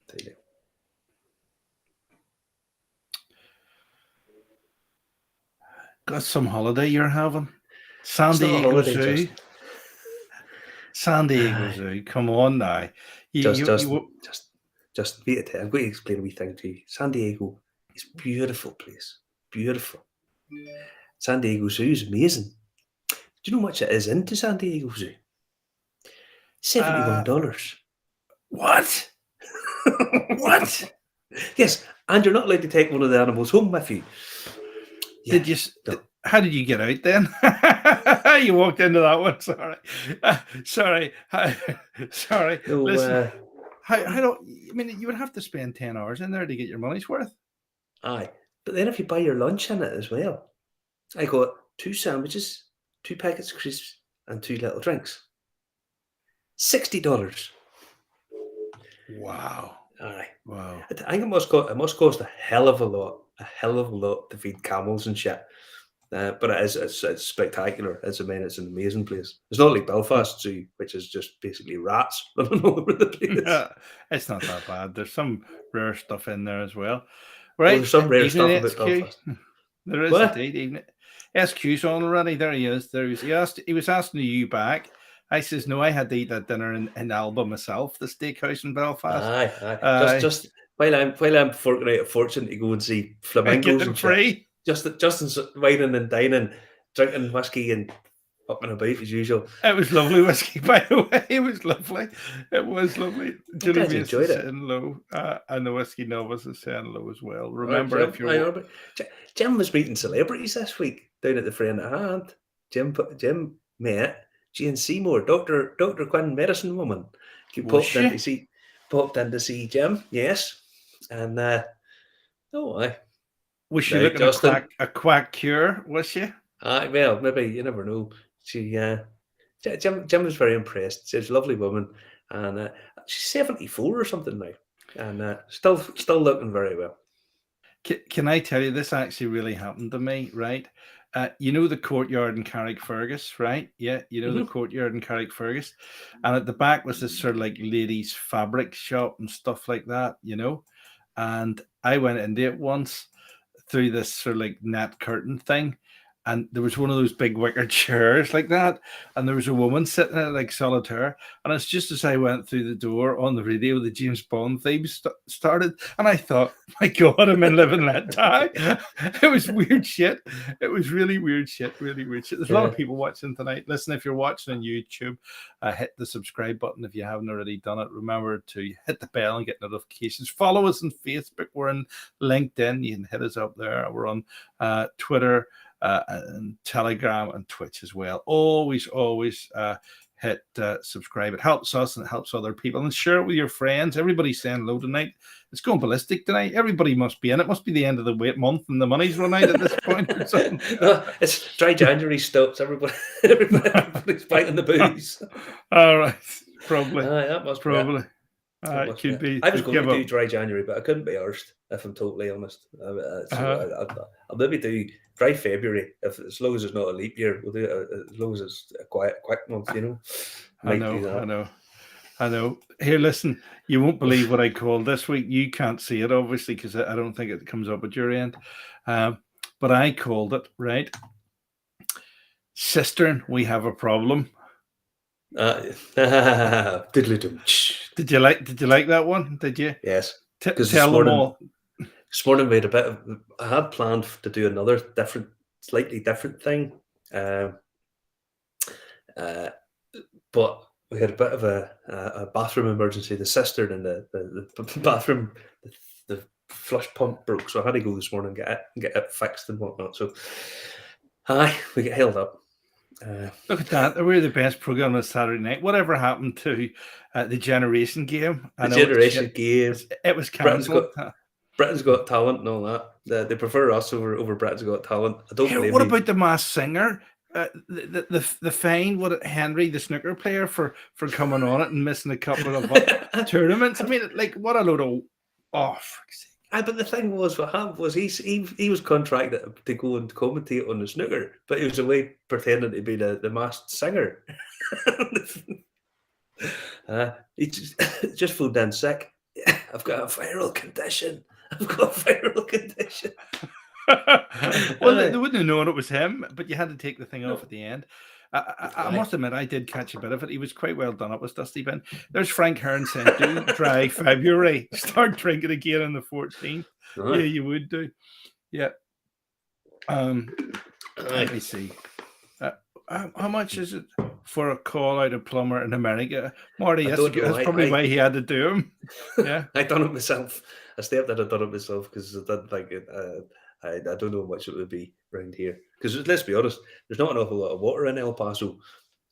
They do. Got some holiday you're having? San It's not a Diego holiday, Zoo. Justin. San Diego Aye. Zoo. Come on now. Just, just, You just wait a minute. I'm going to explain a wee thing to you. San Diego is a beautiful place. Beautiful. San Diego Zoo is amazing. Do you know how much it is into San Diego Zoo? uh $71. what? What? Yes, and you're not allowed to take one of the animals home with you. Yeah, Did you? no. How did you get out then? You walked into that one. Sorry, sorry, sorry. No, Listen, how don't? I mean, you would have to spend 10 hours in there to get your money's worth. aye. But then if you buy your lunch in it as well, I got 2 sandwiches, 2 packets of crisps, and 2 little drinks. $60. Wow, Aye. wow. I think it must cost a hell of a lot to feed camels and shit. But it's spectacular. It's an amazing place. It's not like Belfast Zoo, which is just basically rats running all over the place. It's not that bad. There's some rare stuff in there as well. Oh, Right, there's some rare evening stuff about HQ. Belfast. There is What? indeed. Evening SQ's on already. There he is. There he was asking you back. I says no. I had to eat that dinner in Alba myself, the steakhouse in Belfast. Aye, aye. Uh, Just while I'm forking out a fortune to go and see I get flamingos them and shit. free. Justin's whining and dining, drinking whiskey and up and about as usual. It was lovely whiskey, by the way. It was lovely. It was lovely. I'm Julie glad you Mace enjoyed is it. saying low, and the whiskey novice is saying low as well. Or Remember, Jim, if I you're remember. Jim was meeting celebrities this week down at the Friend at Hand. Jim met Jane Seymour, Doctor Quinn, medicine woman. He was popped in to see Jim. Yes, and oh, aye. she Now, looking Justin. a quack cure? Was she? Aye, well, maybe you never know. She, Jim was very impressed. She's a lovely woman, and she's 74 or something now, and still looking very well. Can I tell you, this actually really happened to me, right? You know the courtyard in Carrickfergus, right? Yeah, you know the Hmm. courtyard in Carrickfergus. And at the back was this sort of like ladies' fabric shop and stuff like that, you know? And I went into it once through this sort of like net curtain thing. And there was one of those big wicker chairs like that. And there was a woman sitting in it like solitaire. And it's just as I went through the door on the radio, the James Bond theme started. And I thought, my God, I'm in Live and Let Die. It was weird shit. It was really weird shit. Really weird shit. There's a lot Yeah. of people watching tonight. Listen, if you're watching on YouTube, hit the subscribe button if you haven't already done it. Remember to hit the bell and get notifications. Follow us on Facebook. We're on LinkedIn. You can hit us up there. We're on Twitter. And Telegram and Twitch as well. Always hit subscribe. It helps us and it helps other people. And share it with your friends. Everybody's saying hello tonight. It's going ballistic tonight. Everybody must be in. It must be the end of the month and the money's run out at this point or something. No, it's dry January stops. Everybody's biting the booze. All right. Probably. Aye, that must Probably. be it. It could be. I was going to do dry January, but I couldn't be arsed, if I'm totally honest. I'll maybe do dry February, as long as it's not a leap year. We'll do it as long as it's a quick month, you know. I know. Here, listen, you won't believe what I called this week. You can't see it, obviously, because I don't think it comes up at your end. But I called it, right? Cistern, we have a problem. Did you like that one? Did you? Yes. Tell them all. This morning we had I had planned to do another slightly different thing. But we had a bit of a bathroom emergency. The cistern in the bathroom, the flush pump broke, so I had to go this morning and get it fixed and whatnot. So, we get held up. Look at that. We're the best program on Saturday night. Whatever happened to the Generation Game? It was cancelled. Britain's Got Talent and all that. They prefer us over Britain's Got Talent. I don't believe What about the Masked Singer? The fine, Henry, the snooker player, for coming on it and missing a couple of tournaments. I mean, like, what a load of fuck's sake. But the thing was, what happened was he was contracted to go and commentate on the snooker, but he was away pretending to be the Masked Singer. He just phoned in sick. I've got a viral condition. I've got a viral condition. Well, they wouldn't have known it was him, but you had to take the thing off No. at the end. I must admit, I did catch a bit of it. He was quite well done up with Dusty Bin. There's Frank Hearn saying, do dry February. Start drinking again on the 14th. Yeah, you would do. Yeah. Let me see. How much is it for a call out of plumber in America? Marty, that's probably why he had to do him. Yeah. I done it myself. I stepped that I done it myself because I didn't think it. I don't know how much it would be around here. Because let's be honest, there's not an awful lot of water in El Paso.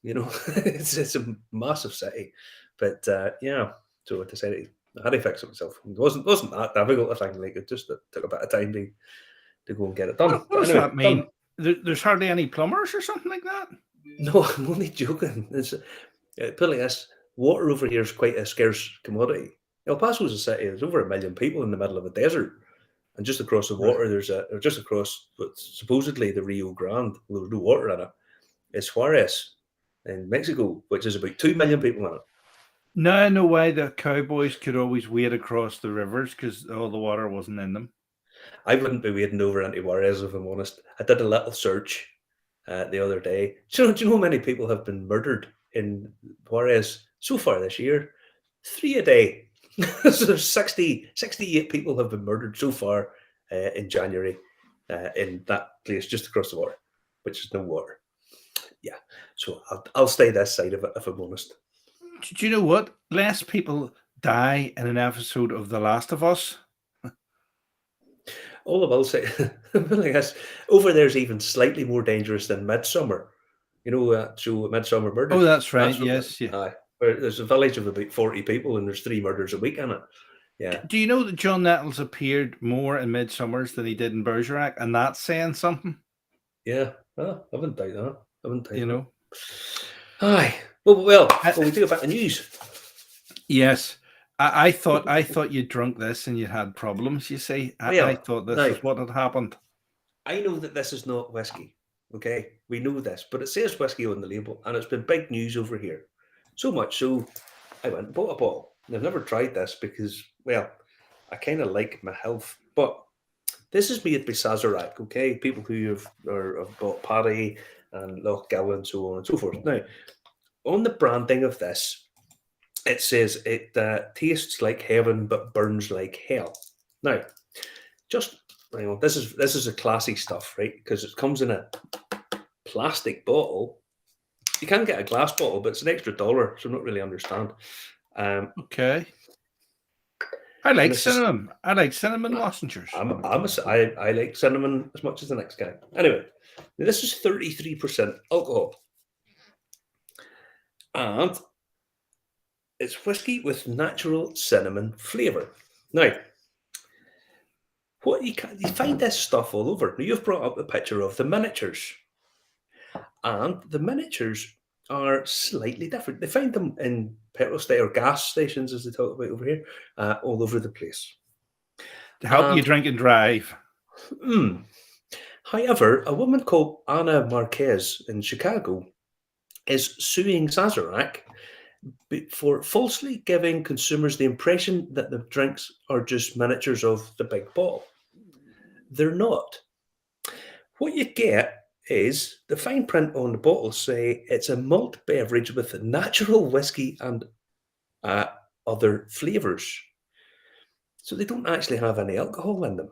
You know, it's a massive city. But yeah, so I decided I had to fix it myself. It wasn't that difficult a thing. Like it just took a bit of time to go and get it done. What does that mean? There's hardly any plumbers or something like that? No, I'm only joking. It's put it like this: water over here is quite a scarce commodity. El Paso is a city. There's over 1 million people in the middle of a desert, and just across the water, or just across what's supposedly the Rio Grande. Well, there's no water in it. It's Juarez in Mexico, which is about 2 million people in it. No way the cowboys could always wade across the rivers because all the water wasn't in them. I wouldn't be wading over into Juarez if I'm honest. I did a little search the other day. Do you know how many people have been murdered in Juarez so far this year? 3 a day. So there's 68 people have been murdered so far in January in that place just across the water, which is no water. Yeah, so I'll stay this side of it if I'm honest. Do you know what? Less people die in an episode of The Last of Us. All I will say, I guess, over there's even slightly more dangerous than Midsummer. You know, so Midsummer Murders. Oh, that's right. Yes, yeah. Where there's a village of about 40 people and there's 3 murders a week in it. Yeah. Do you know that John Nettles appeared more in Midsummers than he did in Bergerac, and that's saying something? Yeah, well, I wouldn't doubt that. I wouldn't doubt you know. Aye. Well, we do a bit of news. Yes. I thought you'd drunk this and you had problems, you see. I thought this is what had happened. I know that this is not whiskey, okay? We know this, but it says whiskey on the label, and it's been big news over here. So much so, I went and bought a bottle. And I've never tried this because, well, I kind of like my health. But this is made by Sazerac, okay? People who have bought Paddy and Lochgill and so on and so forth. Now, on the branding of this, it says it tastes like heaven but burns like hell. Now, just this is a classy stuff, right? Because it comes in a plastic bottle. You can get a glass bottle, but it's an extra $1, so I don't really understand. Okay. I like cinnamon. I like cinnamon lozenges. I like cinnamon as much as the next guy. Anyway, this is 33% alcohol. And it's whiskey with natural cinnamon flavour. Now, you find this stuff all over. Now, you've brought up the picture of the miniatures. And the miniatures are slightly different. They find them in petrol station or gas stations, as they talk about over here, all over the place. To help you drink and drive. However, a woman called Anna Marquez in Chicago is suing Sazerac for falsely giving consumers the impression that the drinks are just miniatures of the big bottle. They're not. What you get is the fine print on the bottle say it's a malt beverage with natural whiskey and other flavours. So they don't actually have any alcohol in them.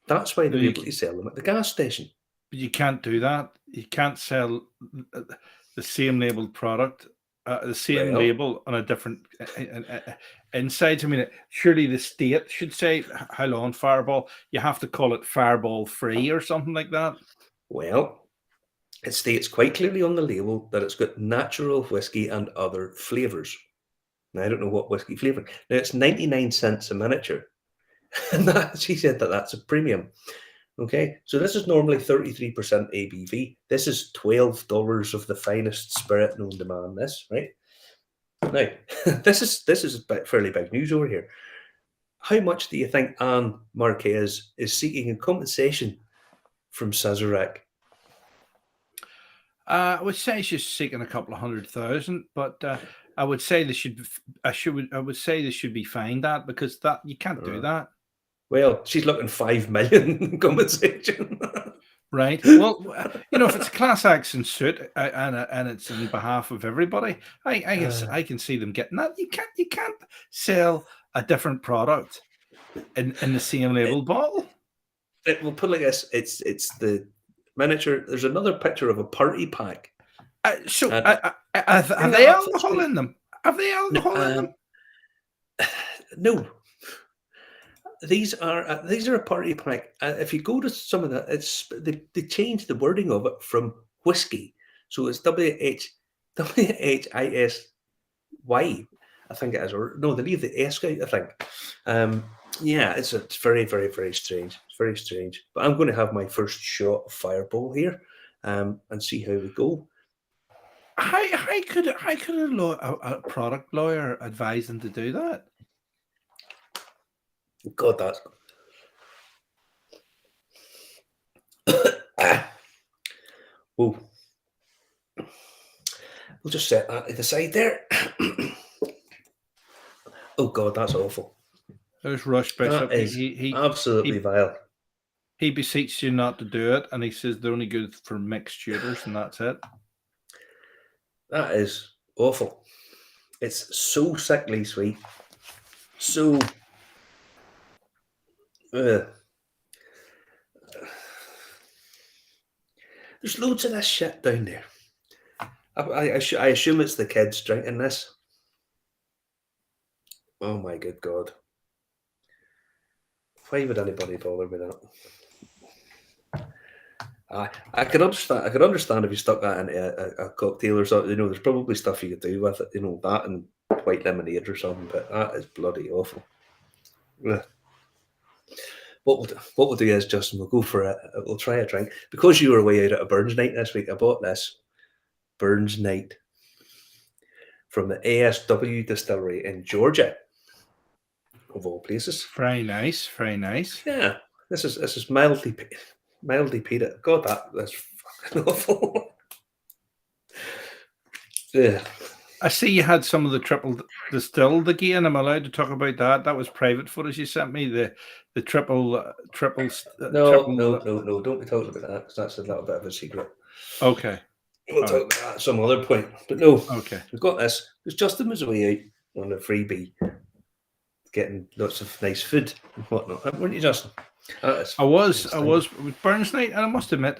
That's why they're able to sell them at the gas station. But you can't do that. You can't sell the same labelled product, the same label on a different inside. I mean, surely the state should say, how long Fireball? You have to call it Fireball free or something like that. Well, it states quite clearly on the label that it's got natural whiskey and other flavours. Now, I don't know what whiskey flavour. Now, it's 99 cents a miniature. And she said that that's a premium. Okay, so this is normally 33% ABV. This is $12 of the finest spirit known to man. This, right? Now, this is fairly big news over here. How much do you think Anne Marquez is seeking in compensation from Sazerac? I would say she's seeking a couple of 100,000, but I would say they should. I would say they should be fined that because that you can't do that. Well, she's looking 5 million compensation. Right. Well, if it's a class action suit and it's in behalf of everybody, I can see them getting that. You can't sell a different product in the same label bottle. We'll put it like this: it's the miniature. There's another picture of a party pack. So have they alcohol in them? Have they alcohol in them? No. These are a party pack. If you go to some of that, they changed the wording of it from whiskey, so it's WHISY. I think it is, or no, they leave the S out. I think. Yeah, it's very, very, very strange. It's very strange. But I'm going to have my first shot of Fireball here, and see how we go. How could a product lawyer advise them to do that? God, that's oh, we'll just set that to the side there. Oh God, that's awful. There's Rush Bishop. That is absolutely vile. He beseeches you not to do it, and he says they're only good for mixed shooters, and that's it. That is awful. It's so sickly sweet. So there's loads of this shit down there. I assume it's the kids drinking this. Oh my good God. Why would anybody bother with that? I could understand if you stuck that into a cocktail or something. There's probably stuff you could do with it. That and white lemonade or something. But that is bloody awful. Ugh. What we'll do is, Justin, we'll go for it. We'll try a drink because you were away out at a Burns night this week. I bought this Burns night from the ASW distillery in Georgia, of all places. Very nice, very nice. Yeah, this is mildly peated. God, that's fucking awful. Yeah. I see you had some of the triple distilled again. I'm allowed to talk about that. That was private footage you sent me. The triple. No, don't be talking about that because that's a little bit of a secret. Okay. We'll talk about that at some other point. But no, okay, we've got this. Because Justin was away out on a freebie, getting lots of nice food and whatnot, weren't you, Justin? I was with Burns night, and I must admit,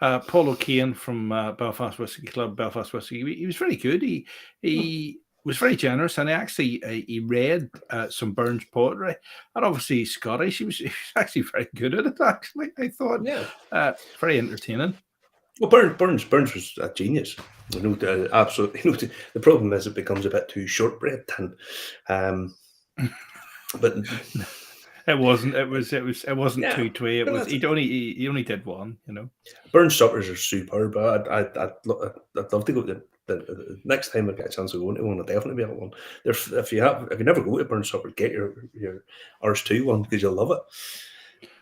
Paul O'Kane from Belfast Whisky Club, Belfast Whisky, he was very good. He was very generous, and he read some Burns poetry, and obviously he's Scottish. He was actually very good at it. Actually, I thought, very entertaining. Well, Burns was a genius. Absolutely. The problem is it becomes a bit too shortbread tin. But it wasn't. It wasn't too twee. It was. He only did one. Burns suppers are superb. I'd love to go to the next time I get a chance to go into one. I'll definitely be at one. If you never go to Burns supper, get your RS2 one because you'll love it.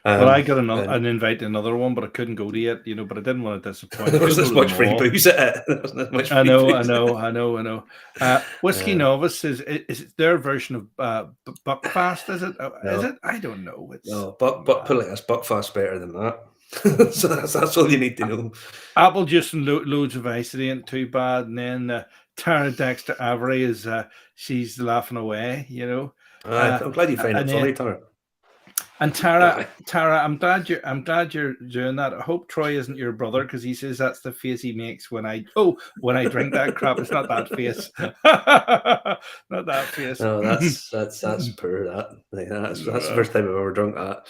Well, I got an invite to another one, but I couldn't go to it, but I didn't want to disappoint. There wasn't as much free booze at it. I know. Whiskey Novice is their version of Buckfast, is it? No. Is it? I don't know. No, but put it like this, Buckfast's better than that. So that's all you need to know. Apple juice and loads of ice. It ain't too bad. And then Tara Dexter Avery is she's laughing away. I'm glad you find it funny, Tara. And Tara, I'm glad you're doing that. I hope Troy isn't your brother because he says that's the face he makes when I drink that crap. It's not that face, not that face. No, that's poor. That's the first time I've ever drunk that.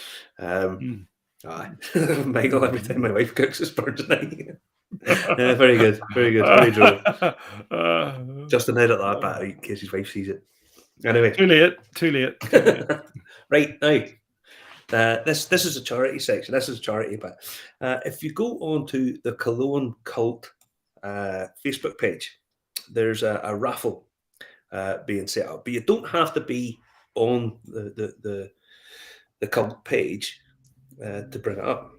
Michael, every time my wife cooks, it's Burns night. Very good, very true. Justin edit that bit out in case his wife sees it. Anyway, too late. Right now. This is a charity section. This is a charity bit. If you go onto the Cologne Cult Facebook page, there's a raffle being set up, but you don't have to be on the cult page to bring it up.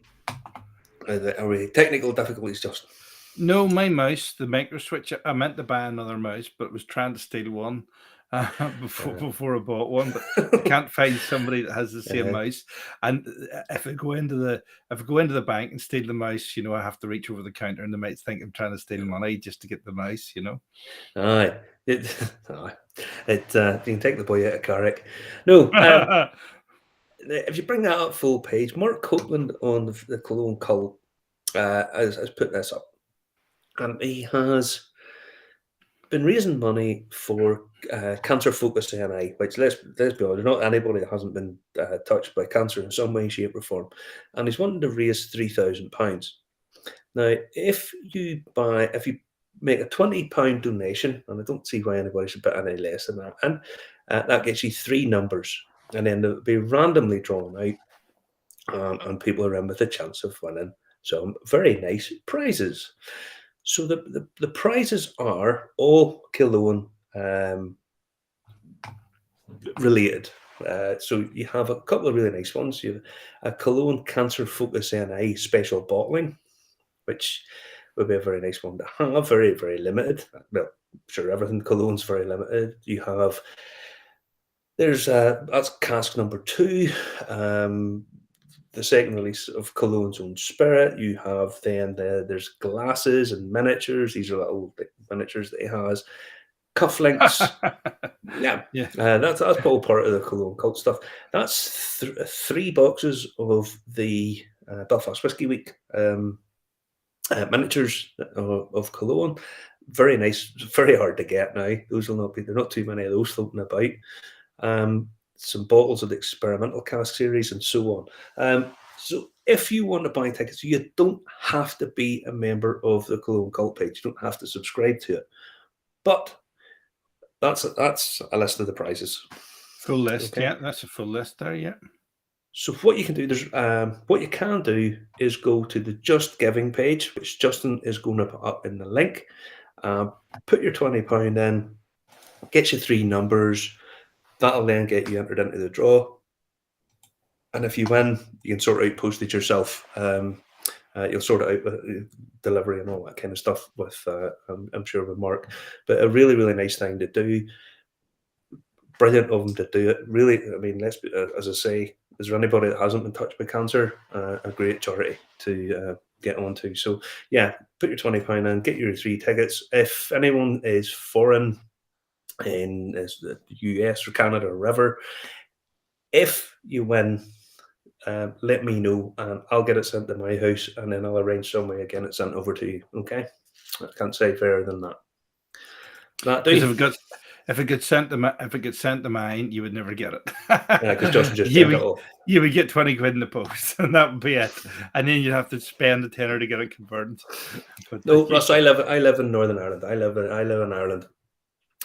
Are we technical difficulties, Justin? No, my mouse, the micro switch. I meant to buy another mouse, but was trying to steal one before I bought one. But I can't find somebody that has the same mouse. And if I go into the bank and steal the mouse, I have to reach over the counter, and they might think I'm trying to steal money just to get the mouse. Aye. You can take the boy out of Carrick. No, if you bring that up full page, Mark Copeland on the Cologne Cult has put this up, and he has been raising money for cancer focused NI, which let's be honest, there's not anybody that hasn't been touched by cancer in some way, shape, or form, and he's wanting to raise £3,000. Now, if you make a £20 donation, and I don't see why anybody should put any less than that, and that gets you 3 numbers, and then they'll be randomly drawn out, and people are in with a chance of winning some very nice prizes. So the prizes are all Cologne related. So you have a couple of really nice ones. You have a Cologne Cancer Focus NI special bottling, which would be a very nice one to have. Very, very limited. Well, sure, everything Cologne's very limited. That's cask number 2. The second release of Cologne's Own Spirit. You have then there's glasses and miniatures. These are little miniatures that he has. Cufflinks. Yeah. That's all part of the Cologne Cult stuff. That's 3 boxes of the Belfast Whisky Week miniatures of Cologne. Very nice, very hard to get now. Those will not be, there are not too many of those floating about. Some bottles of the experimental cask series and so on. So if you want to buy tickets, you don't have to be a member of the Cologne Cult page. You don't have to subscribe to it. But that's a list of the prizes. Full list, yeah. That's a full list there, yeah. So what you can do, is go to the Just Giving page, which Justin is going to put up in the link. Put your £20 in, get you 3 numbers. That'll then get you entered into the draw. And if you win, you can sort out postage yourself. You'll sort it out with delivery and all that kind of stuff with, I'm sure, with Mark. But a really, really nice thing to do. Brilliant of them to do it. Really, I mean, as I say, is there anybody that hasn't been touched by cancer? A great charity to get onto. So, yeah, put your £20 in, get your 3 tickets. If anyone is foreign in the US or Canada or wherever, if you win, let me know and I'll get it sent to my house, and then I'll arrange some way again it's sent over to you. Okay, I can't say fairer than that. If it gets sent to mine, you would never get it. Yeah, because Justin just you would get 20 quid in the post, and that would be it. And then you'd have to spend a tenner to get it converted. But no, Russ, I live in Northern Ireland. I live in Ireland.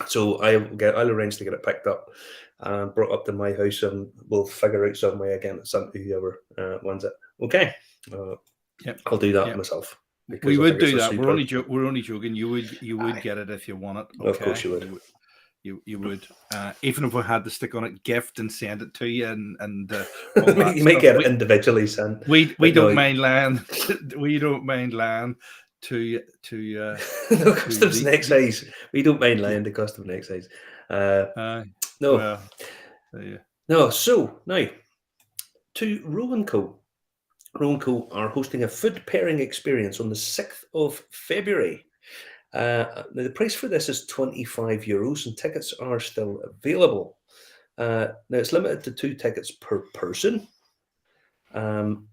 So I'll arrange to get it picked up and brought up to my house, and we'll figure out some way again to send to whoever wins it. Okay. I'll do that myself. We would do that. We're only joking. You would get it if you want it. Okay? Of course you would. You would, even if we had to stick on it, gift and send it to you, and you might get it individually sent. We don't mind lying. We don't mind lying to no customs and excise. We don't mind lying to customs and excise. No. Well, yeah. No. So now to Roe & Co. Roe & Co. are hosting a food pairing experience on the 6th of February. Now the price for this is €25, and tickets are still available. Now it's limited to 2 tickets per person, and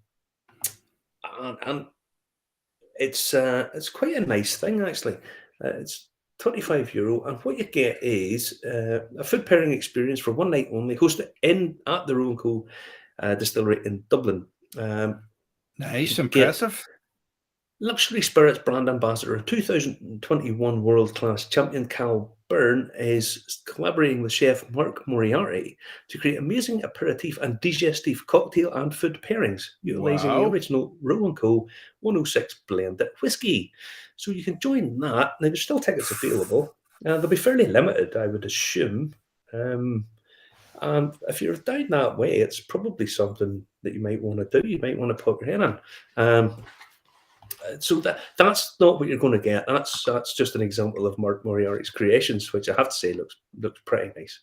it's quite a nice thing actually. It's €25, and what you get is a food pairing experience for one night only, hosted at the Roe & Co. Distillery in Dublin. Nice, impressive. Luxury Spirits brand ambassador and 2021 world-class champion Cal Byrne is collaborating with chef Mark Moriarty to create amazing aperitif and digestif cocktail and food pairings, utilising the original Roe & Co. 106 blended whiskey. So you can join that. Now, there's still tickets available. They'll be fairly limited, I would assume. And if you're down that way, it's probably something that you might want to do. You might want to put your head in. So that's not what you're going to get. That's just an example of Mark Moriarty's creations, which I have to say looks pretty nice.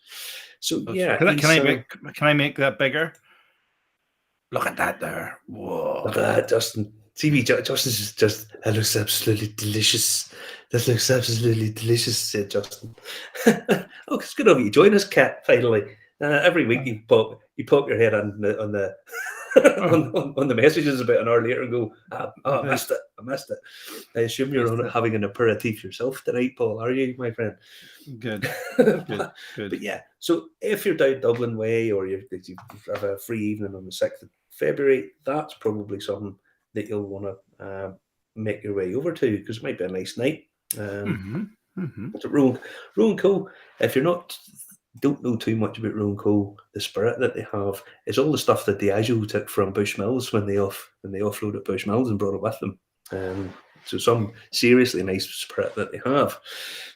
So yeah, Can I make that bigger? Look at that there. Whoa. Look at that, Justin. TV Justin's just, that looks absolutely delicious. That looks absolutely delicious, said Justin. Oh, it's good of you to join us, Kat, finally. Every week you poke your head on the on the messages about an hour later and go, I missed it. I assume you're having an aperitif yourself tonight, Paul, are you, my friend? Good. But yeah, so if you're down Dublin way or you have a free evening on the 6th of February, that's probably something that you'll want to make your way over to, because it might be a nice night. So Rowan Co, if you're don't know too much about Rowan Co, the spirit that they have is all the stuff that Diageo took from Bushmills when they offloaded Bushmills and brought it with them. So some seriously nice spirit that they have.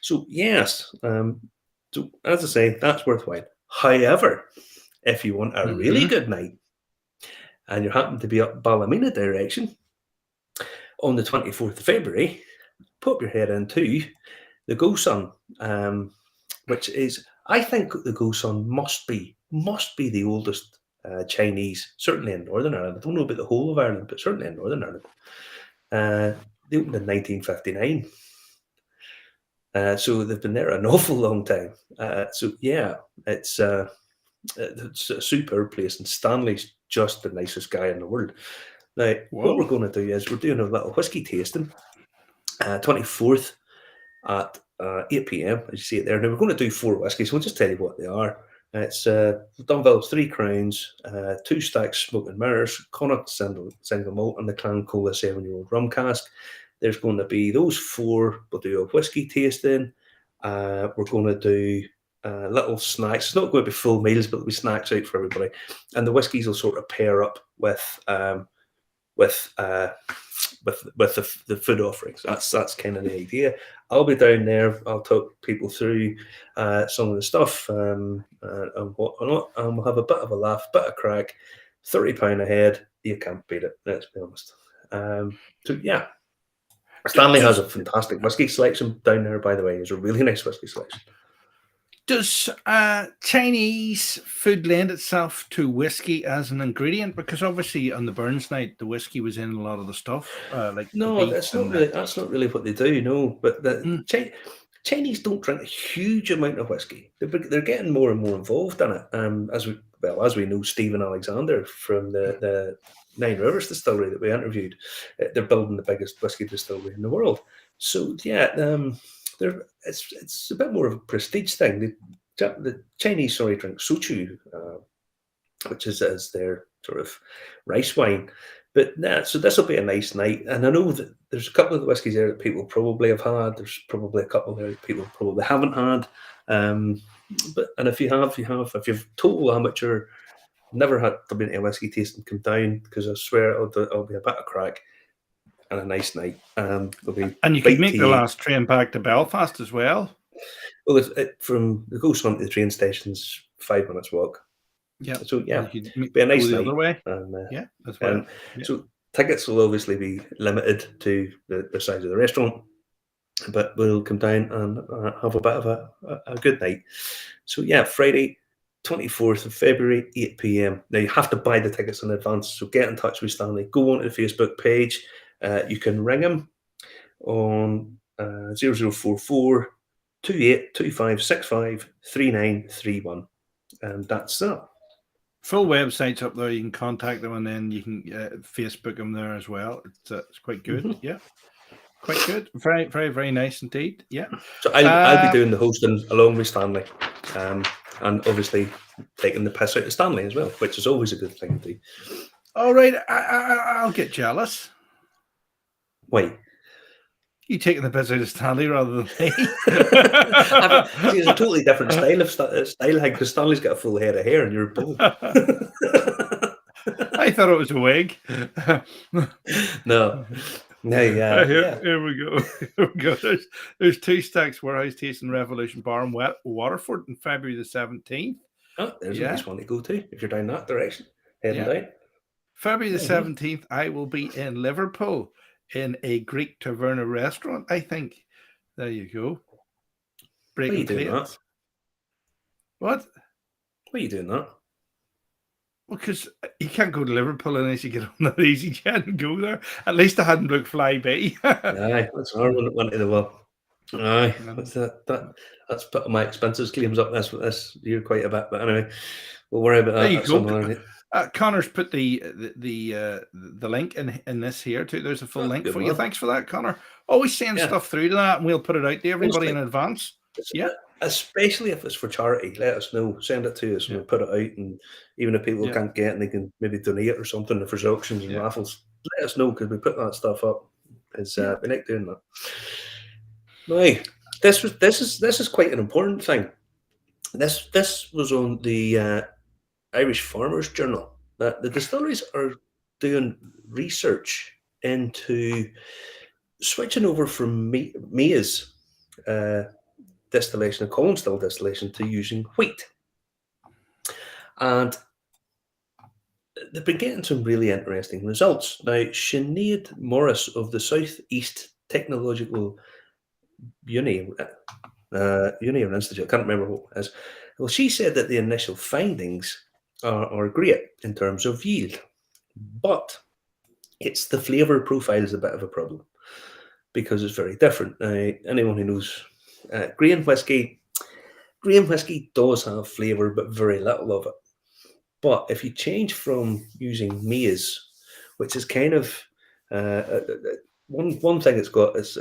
So yes, so as I say, that's worthwhile. However, if you want a really good night and you happen to be up Ballymena direction on the 24th of February, pop your head into the Go Sun, which is, I think the Go Sun must be the oldest Chinese, certainly in Northern Ireland. I don't know about the whole of Ireland, but certainly in Northern Ireland. They opened in 1959. So they've been there an awful long time. So yeah, it's a superb place, and Stanley's just the nicest guy in the world. Now, what we're going to do is we're doing a little whiskey tasting, 24th at 8 p.m, as you see it there. Now, we're going to do 4 whiskies, so we'll just tell you what they are. It's Dunville's 3 Crowns, 2 Stacks Smoking Mirrors, Connacht Single Malt, and the Clan Cola 7-year-old rum cask. There's going to be those 4. We'll do a whiskey tasting. We're going to do little snacks. It's not going to be full meals, but there'll be snacks out for everybody. And the whiskies will sort of pair up with the food offerings. That's kind of the idea. I'll be down there. I'll talk people through some of the stuff and whatnot, and we'll have a bit of a laugh, bit of crack. £30 a head. You can't beat it. Let's be honest. So yeah. Stanley has a fantastic whiskey selection down there, by the way. It's a really nice whiskey selection. Does Chinese food lend itself to whiskey as an ingredient? Because obviously on the Burns night, the whiskey was in a lot of the stuff. No, that's not really what they do. No, but the Chinese don't drink a huge amount of whiskey. They're getting more and more involved in it. As we know, Stephen Alexander from the Nine Rivers distillery that we interviewed, they're building the biggest whiskey distillery in the world. So yeah, it's a bit more of a prestige thing. The Chinese drink soju, which is their sort of rice wine. But so this will be a nice night, and I know that there's a couple of the whiskies there that people probably have had. There's probably a couple there that people probably haven't had. But if you have, if you've total amateur, never had to be a whiskey tasting, come down, because I swear it'll be a bit of crack and a nice night. And you could make the last train back to Belfast as well. Well, from the Go Sun to the train station's 5 minutes walk. Yeah. So yeah, be a nice night. The other way. And, as well. So tickets will obviously be limited to the size of the restaurant, but we'll come down and have a bit of a good night. So yeah, Friday, 24th of February, 8 p.m. Now you have to buy the tickets in advance, so get in touch with Stanley. Go onto the Facebook page. You can ring him on 0044 282565 3931, and that's that. Full website's up there. You can contact them, and then you can Facebook them there as well. It's quite good. Yeah, quite good. Very, very, very nice indeed. Yeah. So I'll be doing the hosting along with Stanley, and obviously taking the piss out of Stanley as well, which is always a good thing to do. All right, I'll get jealous. Why? You taking the piss out of Stanley rather than me? It's a totally different style because Stanley's got a full head of hair and you're bald. I thought it was a wig. No. Yeah. Here we go. Here we go. There's 2 Stacks Warehouse Tasting Revolution Bar in Waterford on February the 17th. Oh, there's a nice one to go to if you're down that direction. Heading down. February the 17th, I will be in Liverpool in a Greek taverna restaurant, I think. There you go. Why are you Breaking doing that? plates. What? Why are you doing that? Well, because you can't go to Liverpool unless you get on that easy jet and go there. At least I hadn't booked flyby. Aye, that's our one to the well. Aye, that's put my expenses claims up this year quite a bit. But anyway, we'll worry about There that you at some go. other night. Connor's put the link in this here too. There's a full That's link good, for you. man. Thanks for that, Connor. Always send Yeah, stuff through to that, and we'll put it out to everybody in honestly, advance. Yeah, especially if it's for charity. Let us know. Send it to us, and yeah, we'll put it out. And even if people yeah, can't get, and they can maybe donate or something if there's auctions and yeah, raffles. Let us know because we put that stuff up. Because yeah. we like doing that. Now, this is quite an important thing. This was on the Irish Farmers Journal that the distilleries are doing research into switching over from maize distillation and column still distillation to using wheat. And they've been getting some really interesting results. Now, Sinead Morris of the South East Technological Uni, Uni or Institute, I can't remember what it is. Well, she said that the initial findings are great in terms of yield, but it's the flavour profile is a bit of a problem because it's very different. Anyone who knows grain whiskey does have flavour, but very little of it. But if you change from using maize, which is kind of one thing it's got is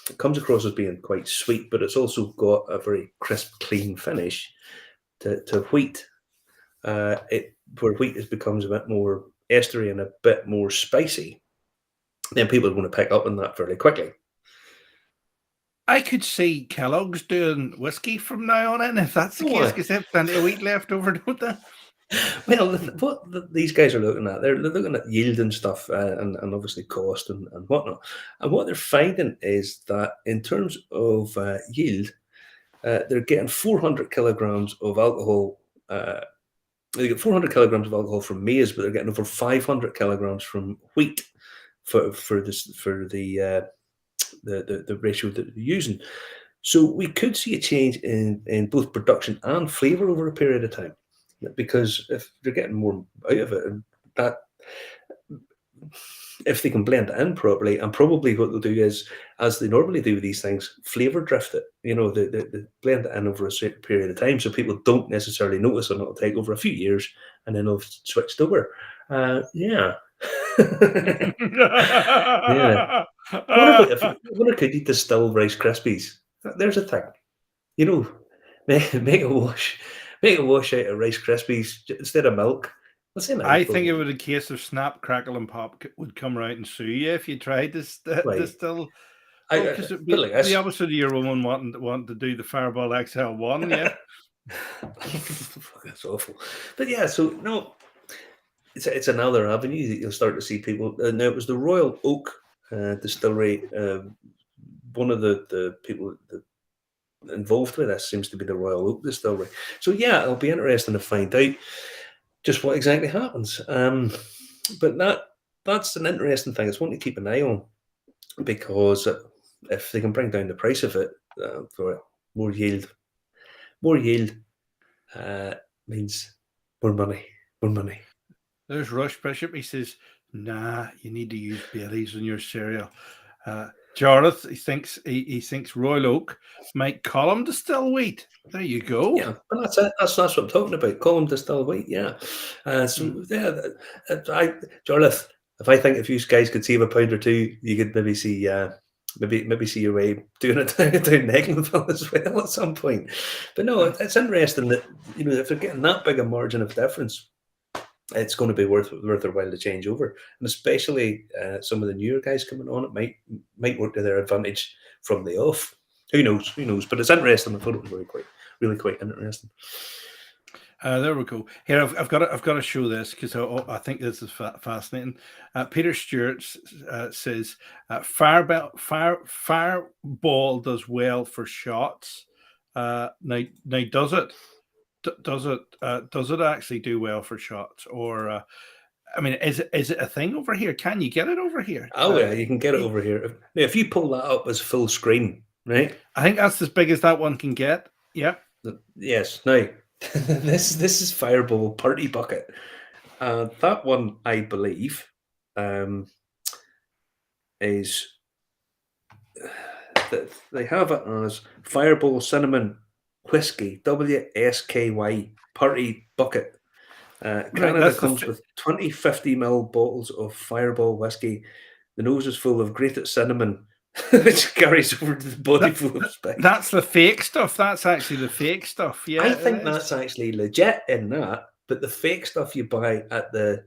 it comes across as being quite sweet, but it's also got a very crisp, clean finish to wheat. Where wheat becomes a bit more estery and a bit more spicy, then people are going to pick up on that fairly quickly. I could see Kellogg's doing whiskey from now on in if that's the case, because they have plenty of wheat left over, don't they? Well, these guys are looking at, they're looking at yield and stuff, and obviously cost and whatnot. And what they're finding is that in terms of yield, they're getting 400 kilograms of alcohol. They get 400 kilograms of alcohol from maize, but they're getting over 500 kilograms from wheat for the ratio that they're using. So we could see a change in both production and flavour over a period of time, because if they're getting more out of it, and that if they can blend it in properly, and probably what they'll do is, as they normally do with these things, flavour drift it. You know, they blend it in over a certain period of time, so people don't necessarily notice, and it'll take over a few years, and then they'll switched over. Yeah. Yeah. What could you distill Rice Krispies? There's a thing. You know, make a wash out of Rice Krispies instead of milk. What's in I it? think it would, in case of snap, crackle, and pop, would come right and sue you if you tried to Right. distill. I, Well, because it'd but be like the this. opposite of your woman wanting to do the Fireball XL1, yeah. That's awful. But yeah, so no, it's another avenue that you'll start to see people. Now it was the Royal Oak Distillery. One of the people that involved with this seems to be the Royal Oak Distillery. So yeah, it'll be interesting to find out just what exactly happens. But that's an interesting thing. It's one to keep an eye on, because if they can bring down the price of it for more yield, means more money, more money. There's Rush Bishop. He says, "Nah, you need to use Baileys in your cereal." Jareth, he thinks Royal Oak might column distill wheat. There you go. Yeah, and that's it. That's what I'm talking about. Column distill wheat. Yeah. So yeah, Jarlath, if I think if you guys could save a pound or two, you could maybe see maybe see your way doing it down Negleville as well at some point. But no, it's interesting that, you know, if they're getting that big a margin of difference, it's going to be worth their while to change over, and especially some of the newer guys coming on, it might work to their advantage from the off. Who knows? Who knows? But it's interesting. I thought it was really quite interesting. There we go. Here, I've got to show this because I think this is fascinating. Peter Stewart says Fireball does well for shots. Now does it? Does it actually do well for shots, or I mean, is it a thing over here? Can you get it over here? Oh yeah, you can get it over here. Now, if you pull that up as full screen, right? I think that's as big as that one can get. Yeah. Yes. Now, this is Fireball Party Bucket. That one, I believe, is that they have it as Fireball Cinnamon Whiskey WSKY Party Bucket. Right. Canada comes with 20 50 ml bottles of Fireball whiskey. The nose is full of grated cinnamon, which carries over to the body full of spice. That's the fake stuff. That's actually the fake stuff. Yeah, I think that's actually legit in that, but the fake stuff you buy at the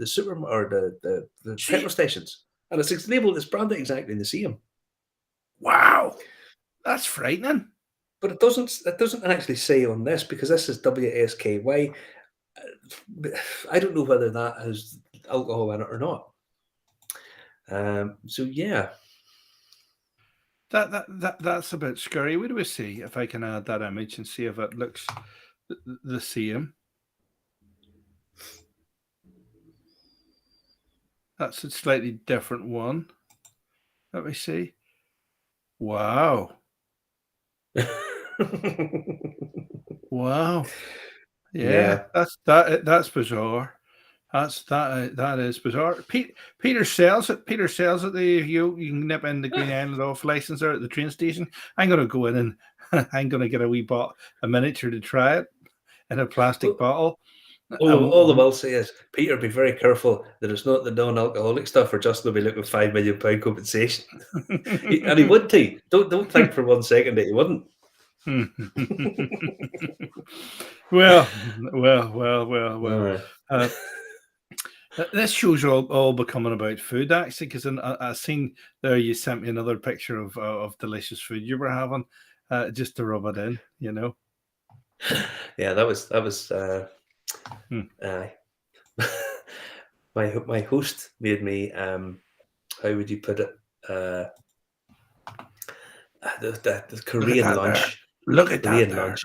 super or the petrol stations, and it's labeled, it's branded exactly the same. Wow, that's frightening. But it doesn't actually say on this, because this is WSKY. I don't know whether that has alcohol in it or not. So yeah, that's a bit scary. Where do we see if I can add that image and see if it looks the same? That's a slightly different one. Let me see. Wow. Wow. Yeah, that's bizarre. That is bizarre. Peter sells it. Peter sells it. You can nip in the Green Island off license there at the train station. I'm gonna go in and I'm gonna get a miniature to try it in a plastic bottle. All I will say is, Peter, be very careful that it's not the non-alcoholic stuff, or Justin will be looking £5 million compensation. And he would too. Don't think for 1 second that he wouldn't. Well. This show's all becoming about food, actually, because I seen there you sent me another picture of delicious food you were having, just to rub it in, you know. Yeah, that was my host made me, how would you put it, the Korean lunch. Look at Korean that lunch.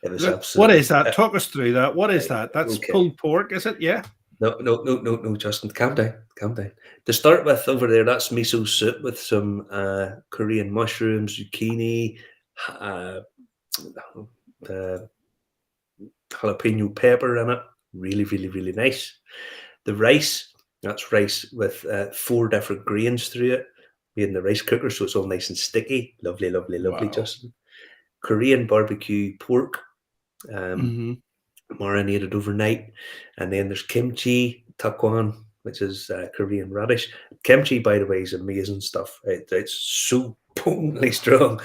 It was Look, absolutely. what is that? Talk us through that. What is that? That's okay. Pulled pork, is it? Yeah. No, Justin, calm down. To start with, over there, that's miso soup with some Korean mushrooms, zucchini, jalapeno pepper in it. Really, really, really nice. The rice, that's rice with 4 different grains through it, made in the rice cooker, so it's all nice and sticky. Lovely, lovely, lovely, wow. Justin. Korean barbecue pork, marinated overnight. And then there's kimchi, takwan, which is Korean radish. Kimchi, by the way, is amazing stuff. It's so potently strong.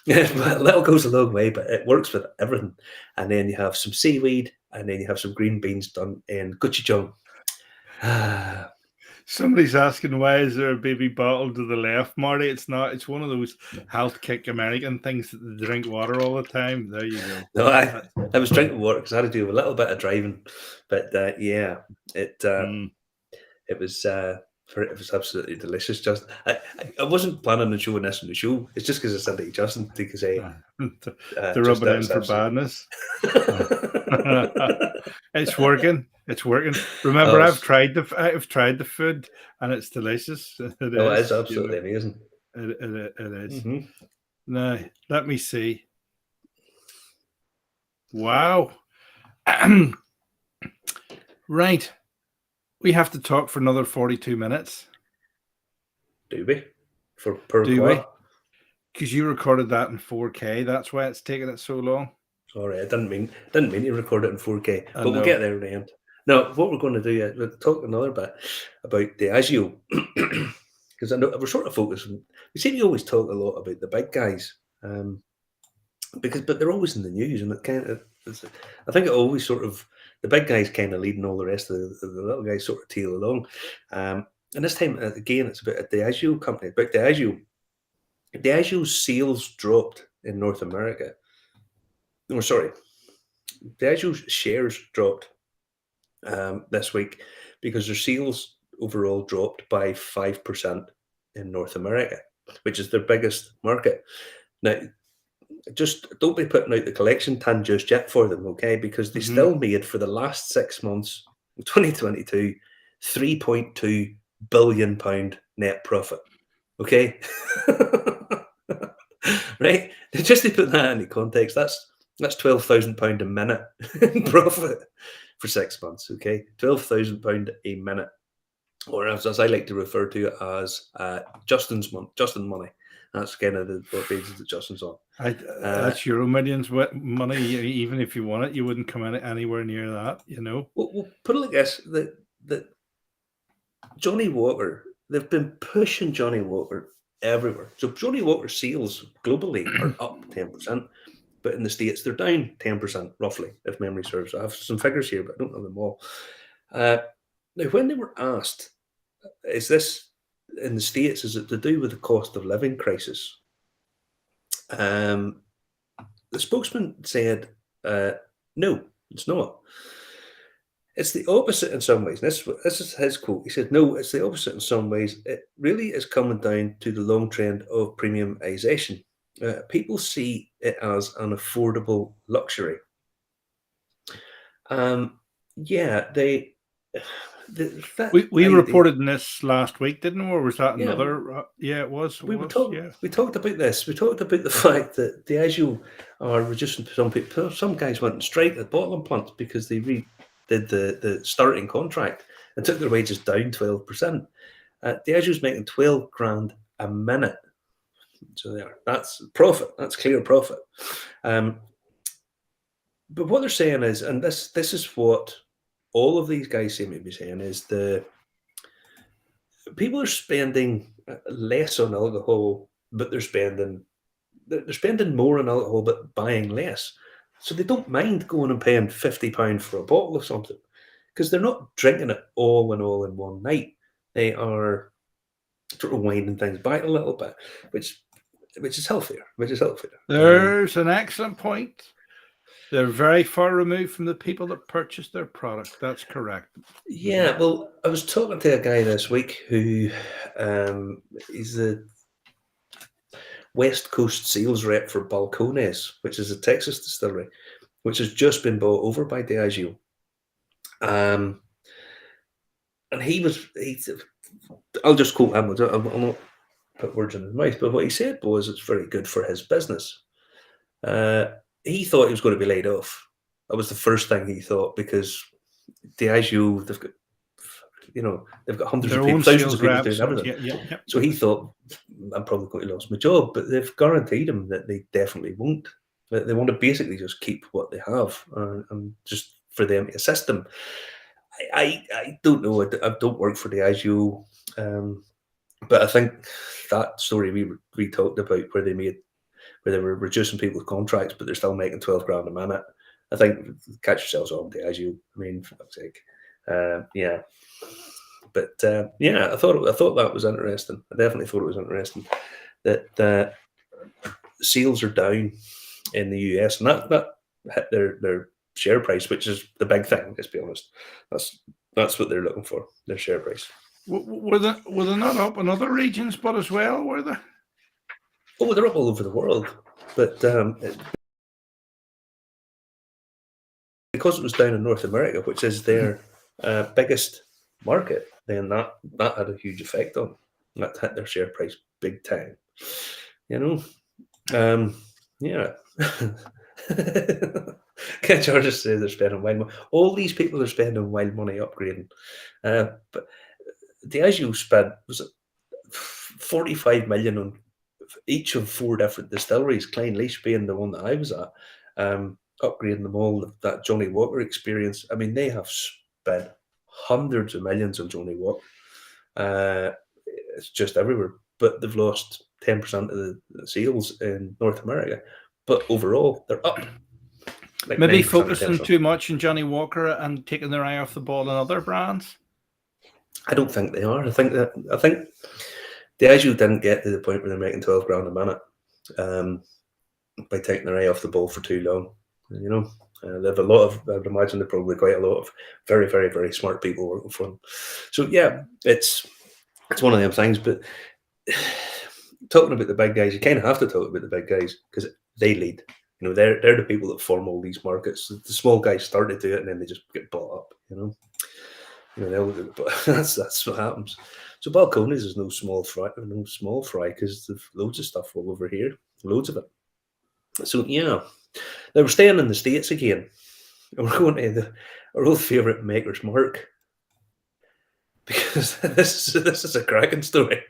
A little goes a long way, but it works with everything. And then you have some seaweed, and then you have some green beans done in gochujang. Somebody's asking, why is there a baby bottle to the left, Marty? It's not. It's one of those health kick American things that they drink water all the time. There you go. No, I was drinking water because I had to do a little bit of driving, but yeah, it was absolutely delicious. Just I wasn't planning on showing this on the show. It's just because I said it to Justin to say to rub it in for badness. It's working. It's working. Remember, I've tried the food, and it's delicious. It is absolutely amazing. It is. Mm-hmm. Now, let me see. Wow. Right. We have to talk for another 42 minutes. Do we? Do we? Because you recorded that in 4K. That's why it's taking it so long. Sorry, I didn't mean to record it in 4K, but we'll get there in the end. Now, what we're going to do is we'll talk another bit about Diageo, because I know we're sort of focusing. We seem to always talk a lot about the big guys, but they're always in the news, and it kind of. I think it always sort of, the big guys kind of leading all the rest of the little guys sort of tail along. And this time again, it's about a Diageo company. About Diageo. Diageo's sales dropped in North America. No, sorry. Diageo's shares dropped this week because their sales overall dropped by 5% in North America, which is their biggest market. Now, just don't be putting out the collection tin just yet for them, okay? Because they still made, for the last 6 months In 2022, £3.2 billion net profit. Okay? Right? Just to put that into context, that's £12,000 a minute in profit for 6 months. Okay? £12,000 a minute. Or as I like to refer to it as Justin money. That's kind of the basis that Justin's on. That's Euro Millions money. Even if you want it, you wouldn't come anywhere near that, you know. We'll put it like this: that Johnny Walker, they've been pushing Johnny Walker everywhere. So Johnny Walker sales globally are up 10%, but in the States they're down 10% roughly, if memory serves. I have some figures here, but I don't know them all. Now, when they were asked, is this in the States, is it to do with the cost of living crisis? The spokesman said, no, it's not. It's the opposite in some ways. This is his quote. He said, no, it's the opposite in some ways. It really is coming down to the long trend of premiumization. People see it as an affordable luxury. Yeah, we reported in this last week, didn't we? Or was that another? Yeah, it was. We talked about this. We talked about the fact that Diageo are reducing some people. Some guys went on strike at bottling plants because they redid the starting contract and took their wages down 12%. Diageo's making 12 grand a minute. So there, that's profit. That's clear profit. But what they're saying is, and this is what all of these guys seem to be saying, is the people are spending less on alcohol, but they're spending more on alcohol, but buying less. So they don't mind going and paying £50 for a bottle of something because they're not drinking it all in one night. They are sort of winding things back a little bit, which is healthier. There's an excellent point. They're very far removed from the people that purchase their product. That's correct. Yeah, well, I was talking to a guy this week who is the West Coast sales rep for Balcones, which is a Texas distillery, which has just been bought over by Diageo. And I'll just quote him. I'll not put words in his mouth, but what he said was it's very good for his business. He thought he was going to be laid off. That was the first thing he thought, because Diageo, they've got hundreds of people, thousands of people doing everything. Yeah. So he thought, I'm probably going to lose my job, but they've guaranteed him that they definitely won't. They want to basically just keep what they have and just for them to assist them. I don't know. I don't work for Diageo, but I think that story we talked about where they were reducing people's contracts, but they're still making 12 grand a minute. I think catch yourselves on Diageo. I mean, for fuck's sake. Yeah. But I thought that was interesting. I definitely thought it was interesting that sales are down in the US, and that hit their share price, which is the big thing. Let's be honest. That's what they're looking for. Their share price. Were they not up in other regions, but as well, were they? Oh, they're up all over the world, but because it was down in North America, which is their biggest market, then that had a huge effect on them. That hit their share price big time. Yeah. Ken George says they're spending wild money. All these people are spending wild money upgrading. But Diageo spent, was it 45 million on each of 4 different distilleries, Clynelish being the one that I was at, upgrading them all, that Johnny Walker experience. I mean, they have spent hundreds of millions on Johnny Walker. It's just everywhere. But they've lost 10% of the sales in North America. But overall, they're up. Like maybe focusing too much on Johnny Walker and taking their eye off the ball on other brands? I don't think they are. I think Diageo didn't get to the point where they're making 12 grand a minute by taking their eye off the ball for too long. They have a lot of, I would imagine they're probably quite a lot of very, very, very smart people working for them. So yeah, it's one of them things. But talking about the big guys, you kind of have to talk about the big guys because they lead. They're the people that form all these markets. The small guys start to do it and then they just get bought up. You know, but that's what happens. So balconies is no small fry, because there's loads of stuff all over here, loads of it. So yeah, now we're staying in the States again. And we're going to our old favourite Maker's Mark because this is a cracking story.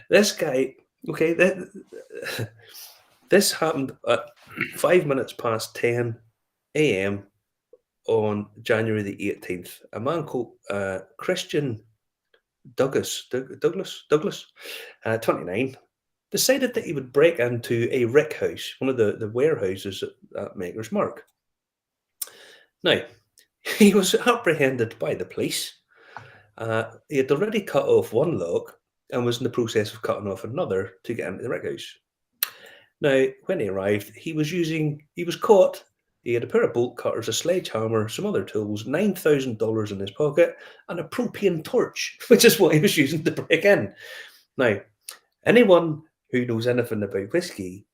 This guy, okay, this happened at 5 minutes past 10 a.m. on January the 18th. A man called Christian Douglas, 29, decided that he would break into a rick house, one of the warehouses at Maker's Mark. Now, he was apprehended by the police. He had already cut off one lock and was in the process of cutting off another to get into the rick house. Now, when he arrived, he was caught. He had a pair of bolt cutters, a sledgehammer, some other tools, $9,000 in his pocket, and a propane torch, which is what he was using to break in. Now, anyone who knows anything about whiskey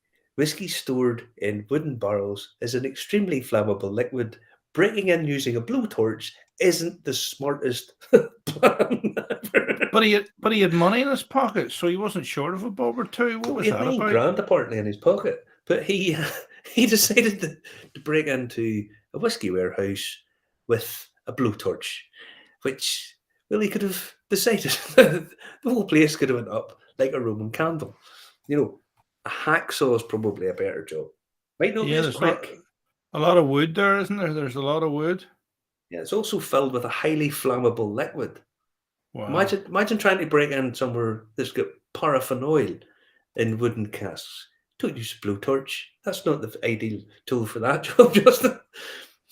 stored in wooden barrels is an extremely flammable liquid. Breaking in using a blowtorch isn't the smartest plan ever. But he had money in his pocket, so he wasn't short of a bob or two. What was He had that 9 about? grand apparently in his pocket, but he decided to break into a whiskey warehouse with a blowtorch, which he could have decided the whole place could have went up like a Roman candle. You know, a hacksaw is probably a better job. Might not be Yeah, as there's quick. a lot of wood there, isn't there? There's a lot of wood. Yeah, it's also filled with a highly flammable liquid. Wow. Imagine trying to break in somewhere that's got paraffin oil in wooden casks. Don't use a blowtorch. That's not the ideal tool for that job, Justin.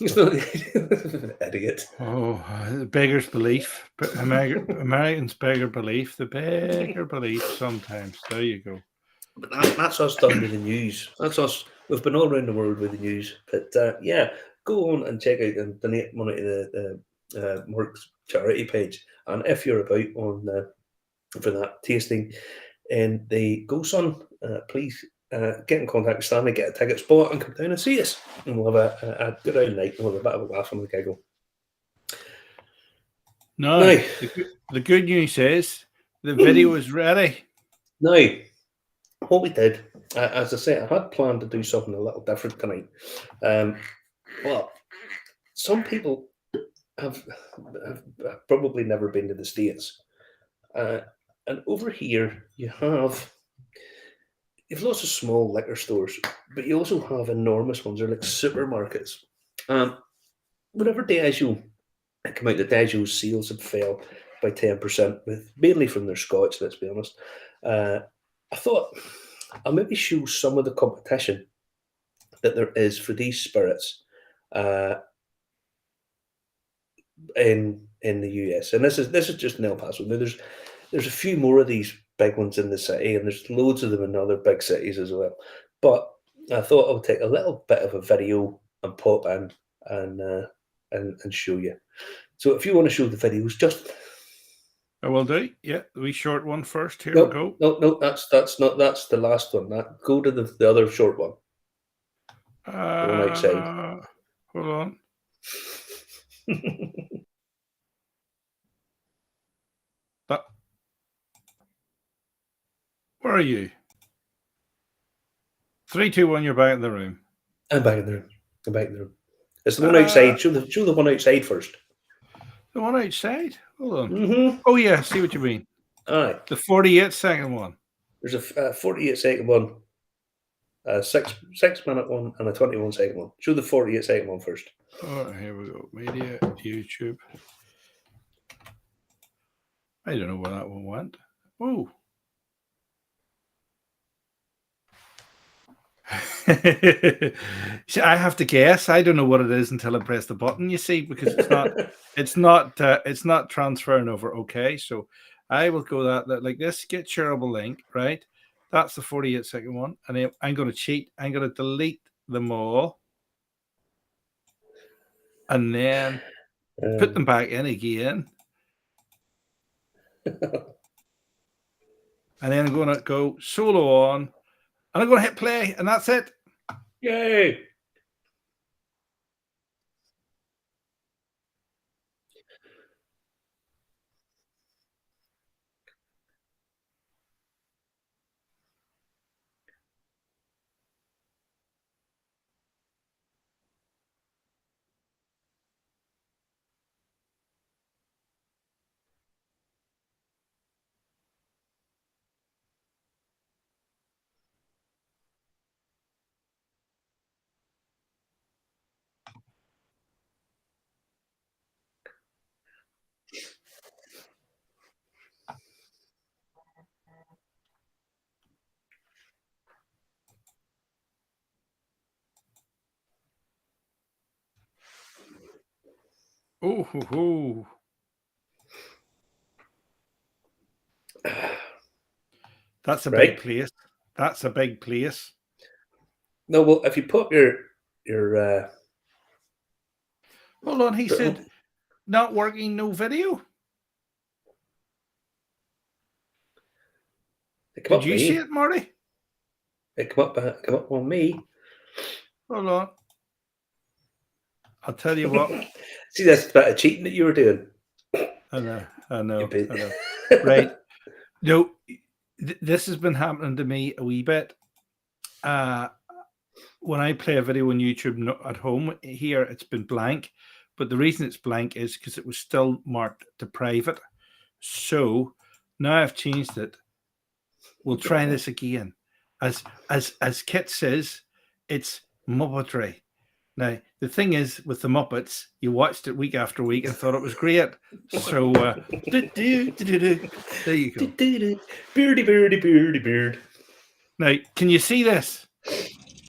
It's not the idiot. Oh, the beggar's belief. Americans beggar belief. The beggar belief sometimes. There you go. But that's us done with the news. That's us. We've been all around the world with the news. But yeah, go on and check out and donate money to the Mark's charity page. And if you're about on for that tasting in the Go Sun, please get in contact with Stanley, get a ticket spot, and come down and see us. And we'll have a good old night. We'll have a bit of a laugh and a giggle. No, Now, the good news is the video is ready. Now, what we did, as I say, I had planned to do something a little different tonight. Well, some people have probably never been to the States. And over here, you've lots of small liquor stores, but you also have enormous ones. They're like supermarkets. Whenever Diageo come out, the Diageo sales had fell by 10%, mainly from their Scotch, let's be honest. I thought I'll maybe show some of the competition that there is for these spirits in the US, and this is just in El Paso. Now, there's a few more of these big ones in the city, and there's loads of them in other big cities as well. But I thought I would take a little bit of a video and pop in and show you. So if you want to show the videos, just I will do. Yeah, the wee short one first. Here no, we go. no, that's the last one. Go to the other short one. The one outside. Hold on. Where are you? 3, 2, 1. You're back in the room. I'm back in the room. I'm back in the room. It's the one outside. Show the one outside first. The one outside? Hold on. Mm-hmm. Oh, yeah. I see what you mean. Aye. The 48-second one. There's a 48-second one, a 6-minute one, and a 21-second one. Show the 48-second one first. Oh, here we go. Media, YouTube. I don't know where that one went. Oh. See, I have to guess. I don't know what it is until I press the button. You see, because it's not transferring over. Okay, so I will go that like this. Get shareable link, right? That's the 48-second one, and I'm going to cheat. I'm going to delete them all, and then put them back in again, and then I'm going to go solo on, and I'm going to hit play, and that's it. Yay! Oh, ho, ho. That's a big Right? place. That's a big place. No, well, if you put your Hold on, he oh, said not working, no video. it come Did up you see me, it, Marty? it come up on me. Hold on. I'll tell you what. See, that's a bit of cheating that you were doing. I know, I You know, bit. I know. Right. No, this has been happening to me a wee bit. When I play a video on YouTube at home here, it's been blank. But the reason it's blank is because it was still marked to private. So now I've changed it. We'll try this again. As Kit says, it's Muppetry. Now the thing is with the Muppets, you watched it week after week and thought it was great. So there you go. Beardy. Now, can you see this?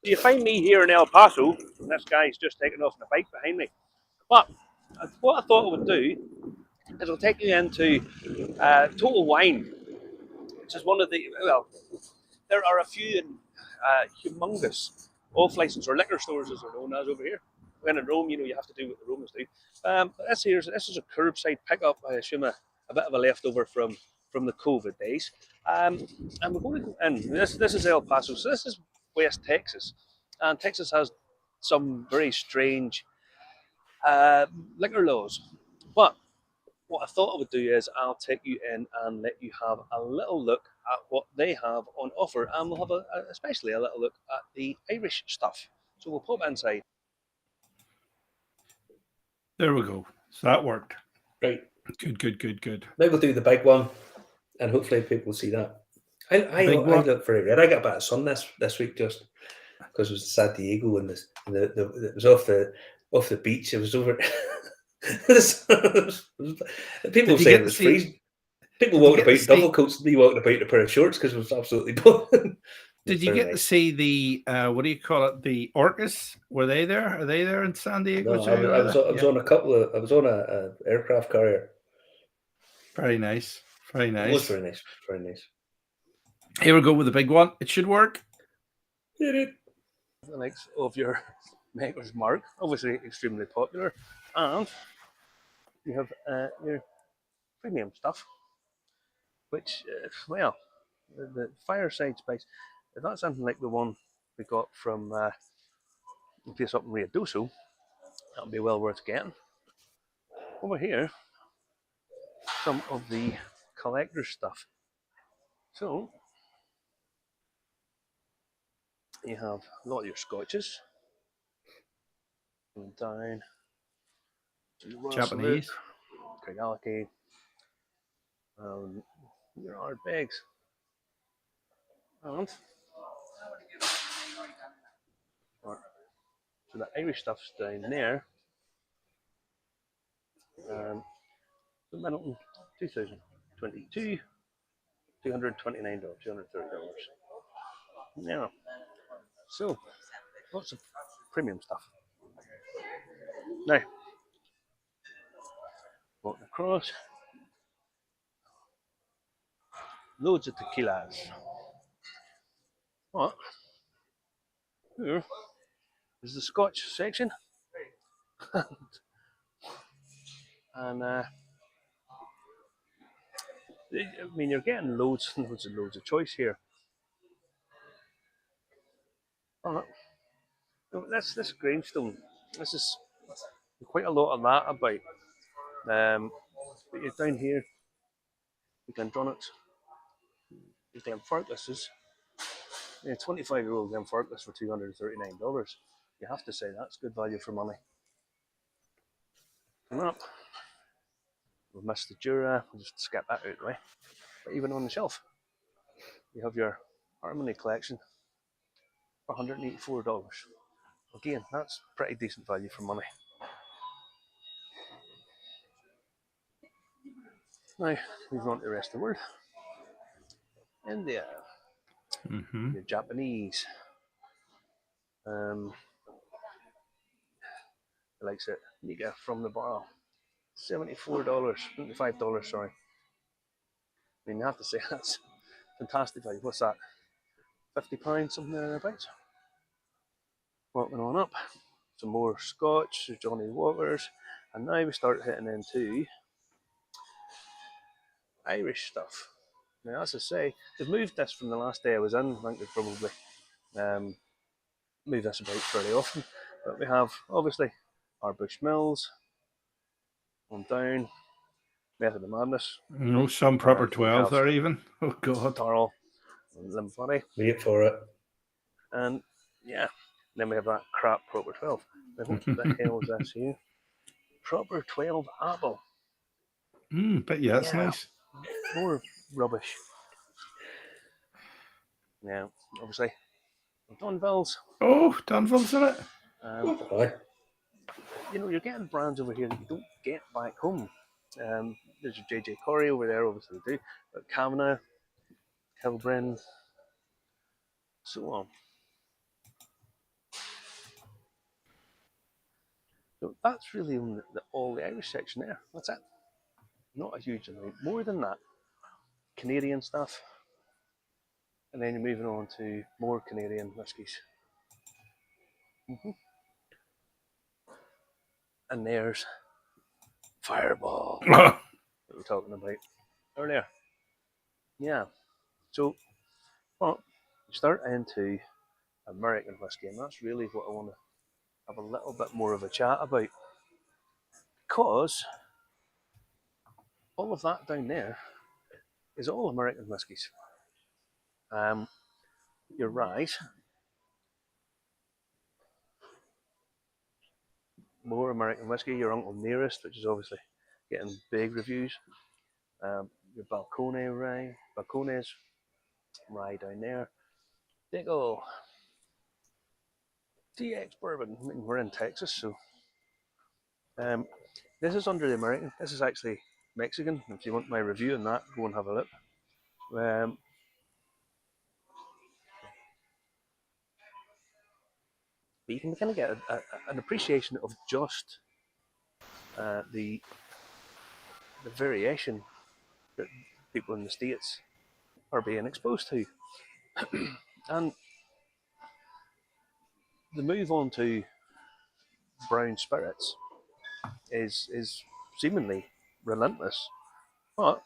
You find me here in El Paso, and this guy's just taking off on the bike behind me. But what I thought I would do is I'll take you into Total Wine, which is one of the, well, there are a few humongous off-license or liquor stores, as they're known as over here. When in Rome, you have to do what the Romans do. This is a curbside pickup, I assume a bit of a leftover from the COVID days. And we're going to go in. This is El Paso, so this is West Texas. And Texas has some very strange liquor laws. But what I thought I would do is I'll take you in and let you have a little look at what they have on offer, and we'll have especially a little look at the Irish stuff. So we'll pop inside. There we go. So that worked. Right. Good. Maybe we'll do the big one, and hopefully people will see that. I look very red. I got a bit of sun this week just because it was San Diego and it was off the beach. It was over. People saying it was freezing. People walking about in double coats, and me walking about in a pair of shorts because it was absolutely boiling. Did you get to see the what do you call it? The orcas? Were they there? Are they there in San Diego? No, I was on a couple of. I was on a aircraft carrier. Very nice. Very nice. It was very nice. Very nice. Here we go with the big one. It should work. Did it? The likes of your Maker's Mark, obviously extremely popular, and you have your premium stuff, which well, the fireside spice. If that's something like the one we got from the place up in Rio Doso, that'll be well worth getting. Over here, some of the collector stuff. So you have a lot of your scotches, and down to your Royal Japanese. Salute, Craigellachie, your Ardbegs, and so the Irish stuff's down there. The Middleton 2022, $229, $230. Yeah. So lots of premium stuff. Now, walking across, loads of tequilas. But here is the Scotch section, and I mean you're getting loads and loads of choice here. Oh, this greenstone. This is quite a lot of that about. But you're down here, the Glendronachs, the Glenfarclases. 25-year-old Glenfarclas for $239. You have to say that's good value for money. Coming up, we've missed the Jura. We'll just skip that out of the way. But even on the shelf, you have your Harmony collection for $184. Again, that's pretty decent value for money. Now, moving on to the rest of the world. India, your Japanese, the likes of Nika from the barrel, $74, $75, sorry. I mean, you have to say that's fantastic value. What's that? £50, something thereabouts. Walking on up, some more Scotch, Johnny Walkers, and now we start hitting into Irish stuff. Now, as I say, they've moved this from the last day I was in. I think they've probably move this about fairly often, but we have obviously our Bushmills on down, Method of Madness. No, some proper 12s there even. Oh God. Tarl and Limfari. Wait for it. And yeah, then we have that crap proper 12. Now, what the hell is this here? Proper 12 apple. But yeah, that's nice. More rubbish. Yeah, obviously Donvilles. Oh, Dunville's in it. You know, you're getting brands over here that you don't get back home. There's your JJ Corey over there, obviously we do, but Kavanagh, Kilbrin, so on. So that's really all the Irish section there. That's it. Not a huge amount. More than that, Canadian stuff, and then you're moving on to more Canadian whiskies. And there's Fireball that we were talking about earlier. Yeah. So, well, you start into American whiskey, and that's really what I want to have a little bit more of a chat about, because all of that down there is all American whiskies. Your rye, more American whiskey. Your Uncle Nearest, which is obviously getting big reviews. Your Balcones rye down there. Diggle, TX bourbon. I mean, we're in Texas, so this is under the American. This is actually Mexican. If you want my review on that, go and have a look. But you can kind of get an appreciation of just the variation that people in the States are being exposed to. And the move on to brown spirits is seemingly relentless, but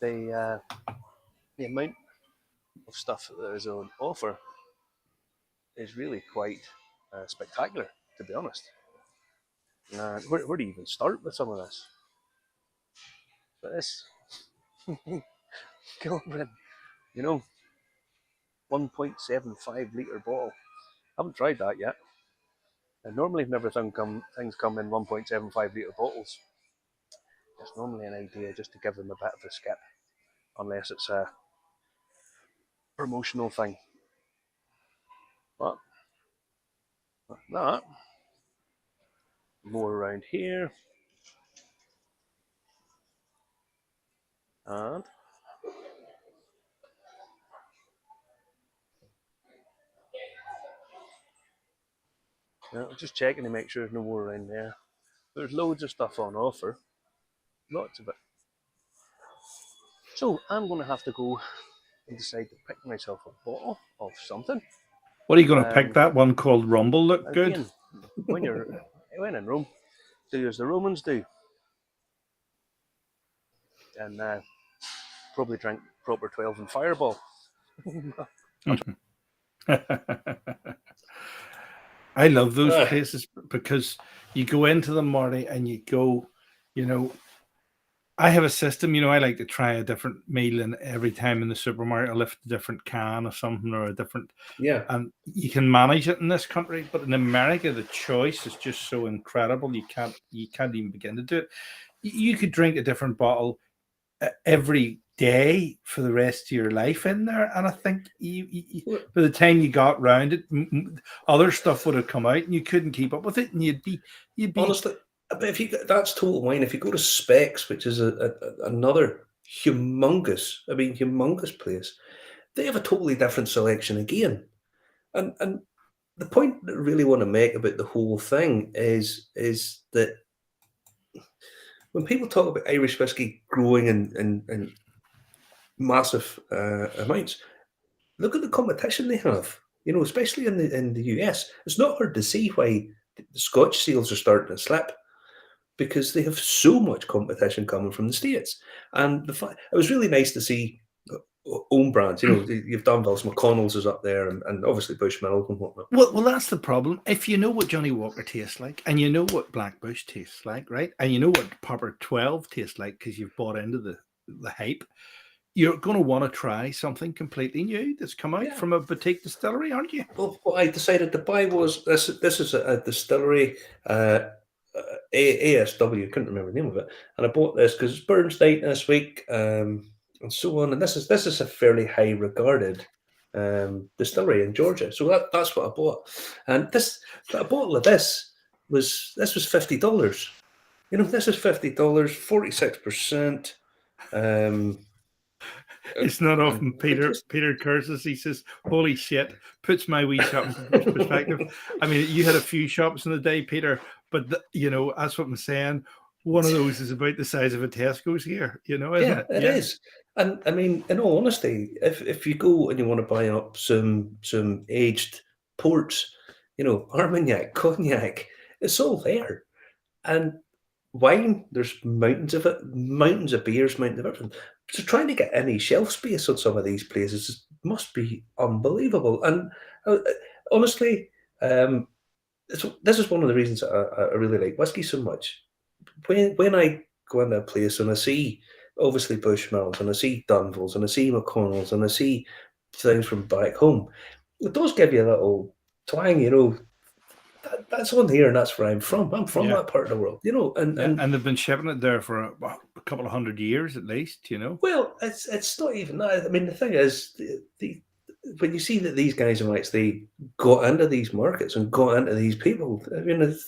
the amount of stuff that is on offer is really quite spectacular, to be honest. Where do you even start with some of this? But this Kilbrin, 1.75 litre bottle. I haven't tried that yet. And normally whenever things come in 1.75 litre bottles, it's normally an idea just to give them a bit of a skip, unless it's a promotional thing. But that, more around here, and just checking to make sure there's no more around there. There's loads of stuff on offer, lots of it. So I'm going to have to go and decide to pick myself a bottle of something. What are you going to pick? That one called Rumble look Again, good? when in Rome, do as the Romans do. And probably drink proper 12 and Fireball. I love those Ah, places because you go into them, Marty, and you go, you know, I have a system, I like to try a different meal, and every time in the supermarket, I lift a different can of something or a different, yeah. and you can manage it in this country, but in America, the choice is just so incredible. You can't even begin to do it. You could drink a different bottle every day for the rest of your life in there, and I think Well, by the time you got round it, other stuff would have come out, and you couldn't keep up with it, and you'd be honestly, but if you that's Total Wine. If you go to Specs, which is another humongous place, they have a totally different selection again. And the point that I really want to make about the whole thing is that when people talk about Irish whiskey growing in massive amounts, look at the competition they have. Especially in the US, it's not hard to see why the Scotch seals are starting to slip because they have so much competition coming from the States. And it was really nice to see own brands. You've Dunville's, McConnell's is up there, and obviously Bushmill and whatnot. Well, that's the problem. If you know what Johnny Walker tastes like, and you know what Black Bush tastes like, right, and you know what Popper 12 tastes like because you've bought into the hype, you're going to want to try something completely new that's come out Yeah. from a boutique distillery, aren't you? Well, what I decided to buy was this. This is a distillery, ASW. Couldn't remember the name of it, and I bought this because it's Burns Night this week, and so on. And this is a fairly high regarded distillery in Georgia, so that's what I bought. And a bottle of this was $50. This is $50, 46%. It's not often and Peter curses. He says, "Holy shit!" Puts my wee shop in perspective. I mean, you had a few shops in the day, Peter, but that's what I'm saying. One of those is about the size of a Tesco's here. Isn't it? It is. And I mean, in all honesty, if you go and you want to buy up some aged ports, Armagnac, Cognac, it's all there. And wine, there's mountains of it, mountains of beers, mountains of everything. So trying to get any shelf space on some of these places must be unbelievable. And honestly, this is one of the reasons I really like whiskey so much. When I go into a place and I see obviously Bushmills and I see Dunvilles and I see McConnells and I see things from back home, it does give you a little twang, that's on here and that's where I'm from. I'm from that part of the world, and they've been shipping it there for a couple of 100 years at least, Well, it's not even that. I mean, the thing is, when you see that these guys have actually got into these markets and got into these people, I mean,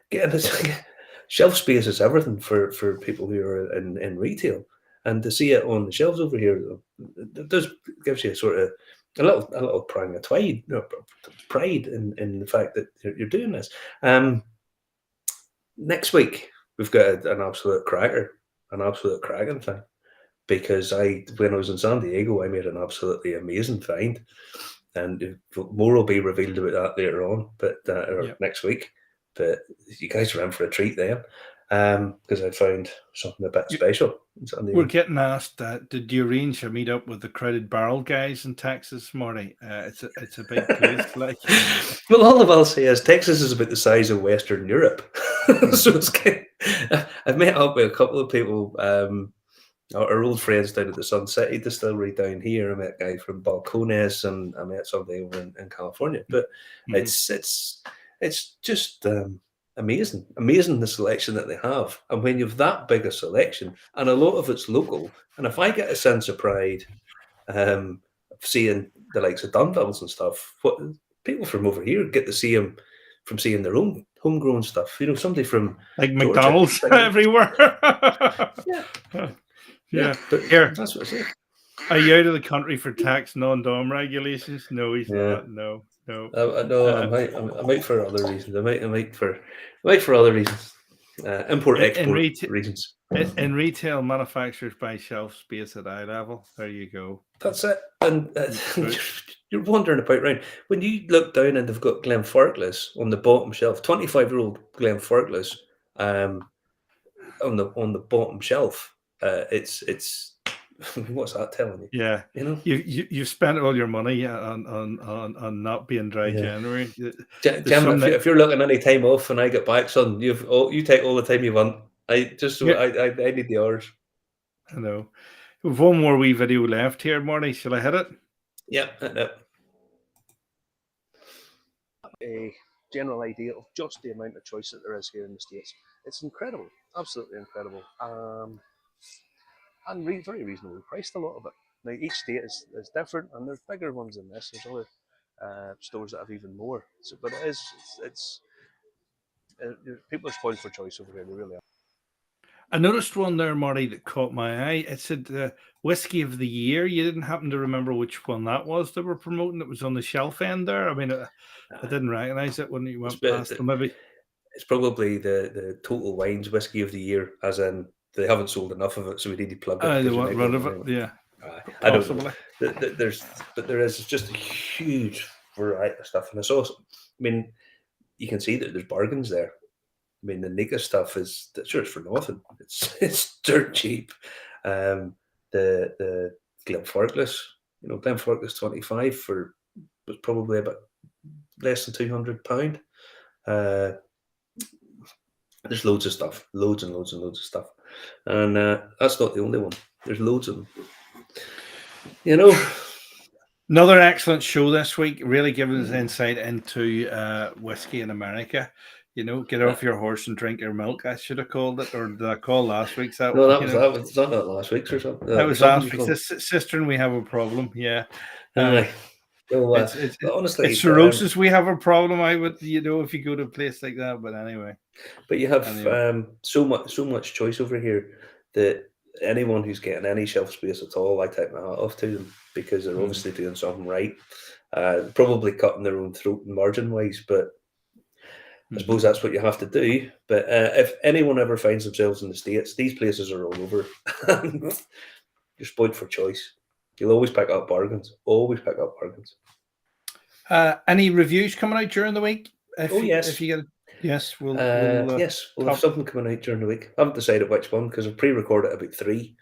getting this shelf space is everything for people who are in retail, and to see it on the shelves over here, it does gives you sort of a little pride in the fact that you're doing this. Next week we've got an absolute cracking thing. Because when I was in San Diego, I made an absolutely amazing find, and more will be revealed about that later on, but next week. But you guys are in for a treat then, because I found something a bit special in San Diego. We're getting asked, did you arrange a meet up with the Crowded Barrel guys in Texas, Marty? It's a big place, like. Well, all I'll say is Texas is about the size of Western Europe, so it's I've met up with a couple of people. Our old friends down at the Sun City Distillery down here. I met a guy from Balcones, and I met somebody over in California. But it's just amazing the selection that they have. And when you have that big a selection, and a lot of it's local, and if I get a sense of pride, seeing the likes of Dunvilles and stuff, what people from over here get to see them from seeing their own homegrown stuff. Somebody from like Georgia, McDonald's everywhere. Yeah. But here, that's what I say. Are you out of the country for tax non-dom regulations? No, he's not. No. No, I might for other reasons. I might for other reasons. Import-export reasons. In retail, manufacturers buy shelf space at eye level. There you go. That's it. And you're wondering about, right? When you look down and they've got Glenfarclas on the bottom shelf, 25-year-old Glenfarclas on the bottom shelf. It's What's that telling you? Yeah, You know, you've spent all your money on not being dry Yeah. January. Jim, some that- if you're looking any time off when I get back, son, you take all the time you want. I Yeah. need the hours. I know. We've one more wee video left here, Marty. Shall I hit it? Yep. A general idea of just the amount of choice that there is here in the States. It's incredible, absolutely incredible, and very reasonably priced, a lot of it. Now, each state is different, and there's bigger ones than this. There's other stores that have even more. So, but it's people are spoiled for choice over here. They really are. I noticed one there, Marty, that caught my eye. It said whiskey of the year. You didn't happen to remember which one that was they were promoting? It was on the shelf end there. I mean, I didn't recognize it when you went past them. Maybe it's probably the Total Wines whiskey of the year, as in they haven't sold enough of it, so we need to plug it. they want rid of it. Yeah, I don't know. There is just a huge variety of stuff, and it's also, I mean, you can see that there's bargains there. I mean, the Nika stuff is sure it's for nothing. It's dirt cheap. The Glenfarclas, Glenfarclas 25 was probably about less than £200. There's loads of stuff, loads and loads of stuff, and that's not the only one. There's loads of them. Another excellent show this week, really giving us insight into whiskey in America. Get off your horse and drink your milk. I should have called it, or did I call last week's? That was not last week's or something. That was last week's. Cistern, we have a problem. Yeah. Honestly, it's cirrhosis. We have a problem. I would, if you go to a place like that. But anyway. But you have so much choice over here that anyone who's getting any shelf space at all, I take my hat off to them, because they're obviously doing something right. Probably cutting their own throat margin wise, but I suppose that's what you have to do. But if anyone ever finds themselves in the States, these places are all over. You're spoiled for choice. You'll always pick up bargains. Any reviews coming out during the week? Yes. If you get yes, we'll have something coming out during the week. I haven't decided which one, because I've pre-recorded about 3.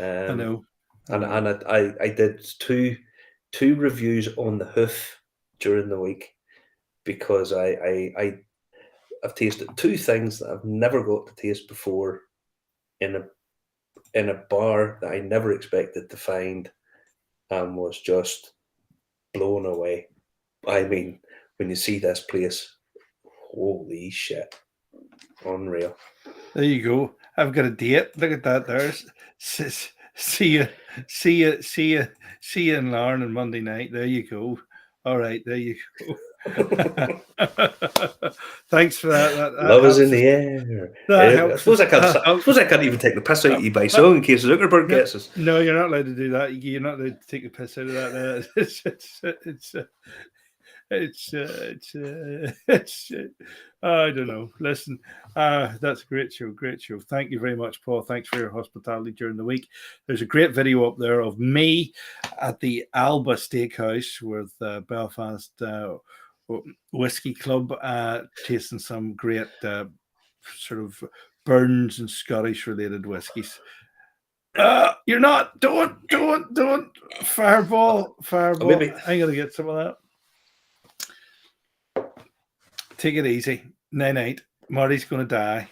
I know. And I did two reviews on the hoof during the week, because I've tasted 2 things that I've never got to taste before in a bar that I never expected to find, and was just blown away. I mean, when you see this place, holy shit, unreal. There you go. I've got a date. Look at that. There's see you in Larne on Monday night. There you go. All right, there you go. Thanks for that. Love is in the air. I suppose I can't even take the piss out of you by song in case Zuckerberg gets us. No, you're not allowed to do that. You're not allowed to take the piss out of that. It's I don't know. Listen, that's a great show. Thank you very much, Paul. Thanks for your hospitality during the week. There's a great video up there of me at the Alba Steakhouse with Belfast Whiskey Club, tasting some great sort of Burns and Scottish related whiskies. You're not. Don't. Fireball. Maybe. I'm gonna get some of that. Take it easy. Night. Marty's gonna die.